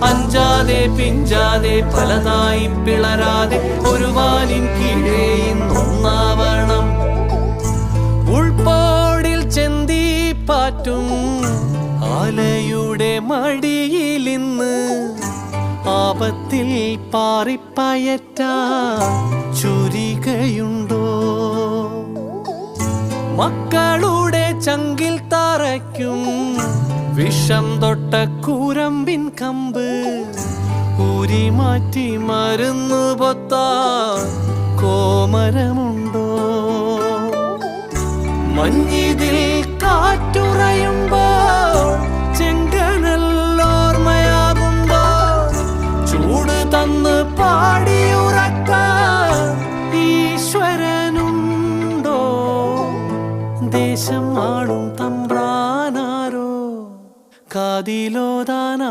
അഞ്ചാതെ പിഞ്ചാതെ പലതായി പിളരാതെ ഒരു വാലിൻ കീഴേ ഇന്നൊന്നാവണം. ഉൾപ്പോടിൽ ചെന്തി പാറ്റും ആലയുടെ മടിയിലിന്ന് ആപത്തിൽ പാറിപ്പയറ്റാൻ ചുരികയുണ്ടോ? മക്കളുടെ ചങ്കിൽ തറയ്ക്കും വിഷം തൊട്ട കൂരമ്പിൻ കമ്പ് ഊരി മാറ്റി മരുന്ന് പൊത്താൻ കോമരമുണ്ടോ? മഞ്ഞിതിൽ കാറ്റുറയുമ്പോൾ ചെങ്കനല്ലോർമ്മയാകുമ്പോൾ ചൂട് തന്ന് പാടിയുറക്കാൻ ഈശ്വരനുണ്ടോ? ദേശം ആളും തമ്പ്രാനാരോ കാതിലോതാന